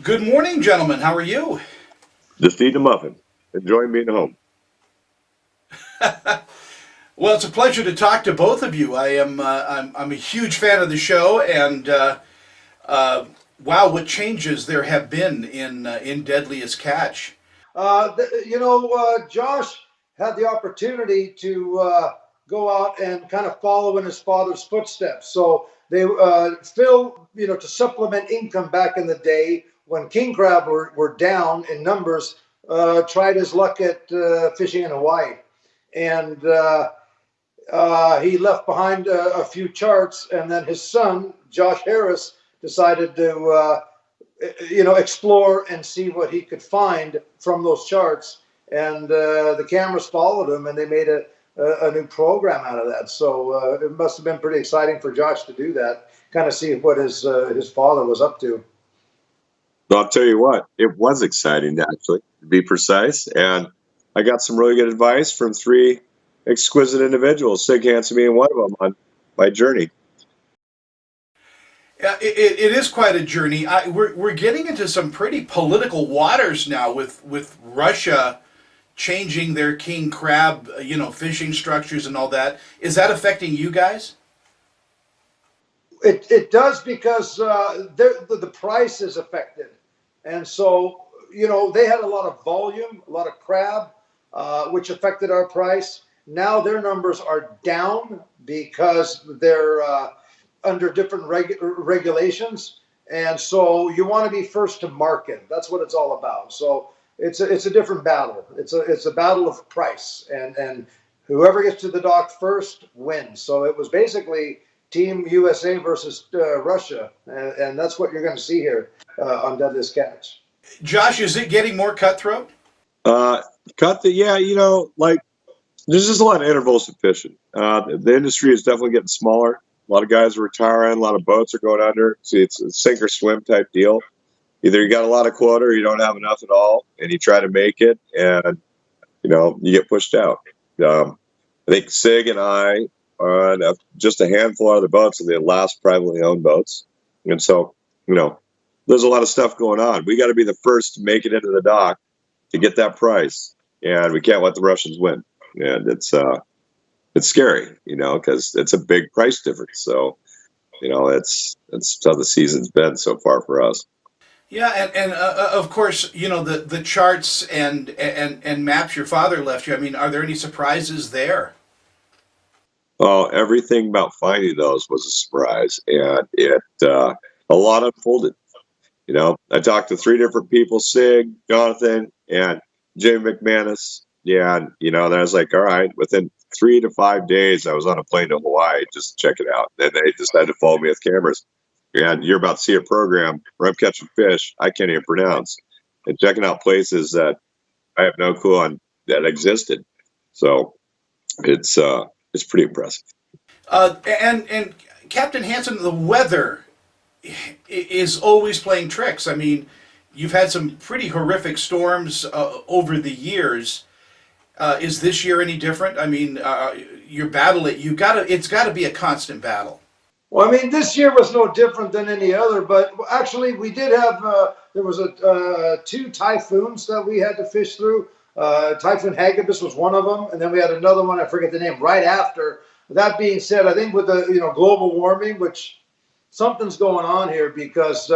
Good morning, gentlemen. How are you? Just eating a muffin, enjoying being home. Well, it's a pleasure to talk to both of you. I'm a huge fan of the show, and wow, what changes there have been in Deadliest Catch. Josh had the opportunity to go out and kind of follow in his father's footsteps. So Phil, to supplement income back in the day when king crab were down in numbers, tried his luck at fishing in Hawaii. And he left behind a few charts, and then his son, Josh Harris, decided to explore and see what he could find from those charts. And the cameras followed him, and they made a new program out of that. So it must have been pretty exciting for Josh to do that, kind of see what his father was up to. But I'll tell you what, it was exciting, actually, to be precise. And I got some really good advice from three exquisite individuals, Sig Hansen being one of them, on my journey. It is quite a journey. We're getting into some pretty political waters now with Russia changing their king crab, fishing structures and all that. Is that affecting you guys? It does, because the price is affected. And so, they had a lot of volume, a lot of crab, which affected our price. Now their numbers are down because they're under different regulations. And so you want to be first to market. That's what it's all about. So it's a different battle. It's a battle of price. And whoever gets to the dock first wins. So it was basically Team USA versus Russia, and that's what you're going to see here on Deadliest Catch. Josh, is it getting more cutthroat? Like there's just a lot of intervals of fishing. The industry is definitely getting smaller. A lot of guys are retiring. A lot of boats are going under. See, it's a sink or swim type deal. Either you got a lot of quota or you don't have enough at all, and you try to make it, and you get pushed out. I think Sig and I on just a handful of other boats are the last privately owned boats. And so, there's a lot of stuff going on. We got to be the first to make it into the dock to get that price. And we can't let the Russians win. And it's scary, because it's a big price difference. So, it's how the season's been so far for us. Yeah, and of course, the charts and maps your father left you. I mean, are there any surprises there? Oh, everything about finding those was a surprise, and a lot unfolded. I talked to three different people: Sig, Jonathan, and Jamie McManus. Yeah, and then I was like, all right. Within 3 to 5 days, I was on a plane to Hawaii just to check it out. Then they decided to follow me with cameras. And you're about to see a program where I'm catching fish I can't even pronounce, and checking out places that I have no clue on that existed. So it's pretty impressive. And Captain Hansen, the weather is always playing tricks. I mean, you've had some pretty horrific storms over the years. Is this year any different? I mean, your battle, it's got to be a constant battle. Well, I mean, this year was no different than any other, but actually we did have, there was two typhoons that we had to fish through. Typhoon Hagibis was one of them, and then we had another one, I forget the name, right after. That being said, I think with the global warming, which something's going on here, because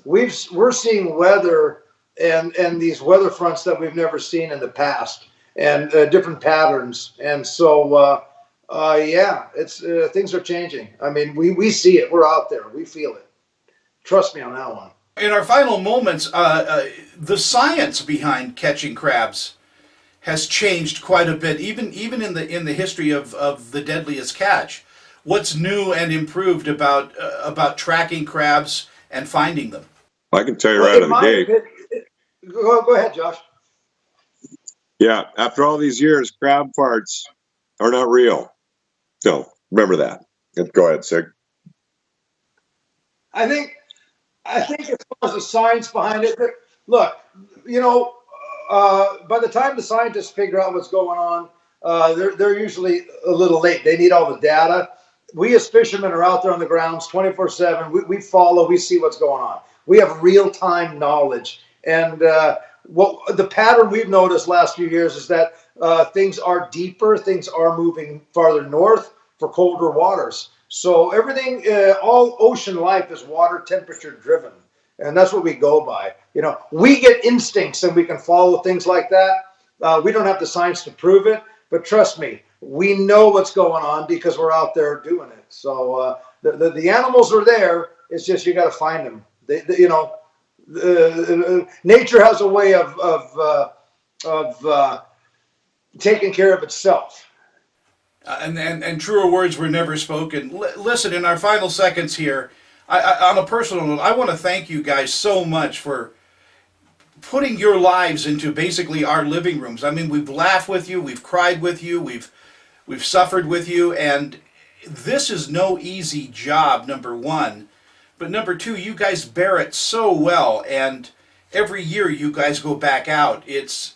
we're seeing weather and these weather fronts that we've never seen in the past, and different patterns. And so it's things are changing. I mean, we see it. We're out there. We feel it. Trust me on that one. In our final moments, the science behind catching crabs has changed quite a bit, even in the history of the Deadliest Catch. What's new and improved about tracking crabs and finding them? I can tell you right out of the gate. Go ahead, Josh. Yeah, after all these years, crab farts are not real. So remember that. Go ahead, Sig. I think as far as the science behind it, look, by the time the scientists figure out what's going on, they're usually a little late. They need all the data. We as fishermen are out there on the grounds 24/7. We follow. We see what's going on. We have real-time knowledge. And what the pattern we've noticed last few years is that things are deeper, things are moving farther north for colder waters. So everything, all ocean life is water temperature driven. And that's what we go by. You know, we get instincts and we can follow things like that. We don't have the science to prove it, but trust me, we know what's going on because we're out there doing it. So the animals are there. It's just you got to find them. You know, nature has a way of taking care of itself. And truer words were never spoken. Listen, in our final seconds here, on a personal note, I want to thank you guys so much for putting your lives into basically our living rooms. I mean, we've laughed with you, we've cried with you, we've suffered with you, and this is no easy job, number one. But number two, you guys bear it so well, and every year you guys go back out. It's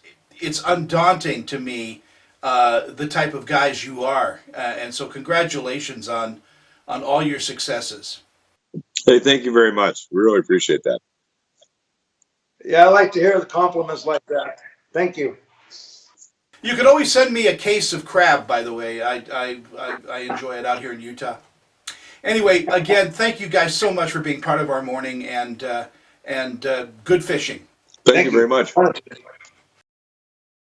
undaunting to me, the type of guys you are, and so congratulations on all your successes. Hey, thank you very much. We really appreciate that. Yeah, I like to hear the compliments like that. Thank you. You can always send me a case of crab, by the way. I enjoy it out here in Utah. Anyway, again, thank you guys so much for being part of our morning, and good fishing. Thank you very much.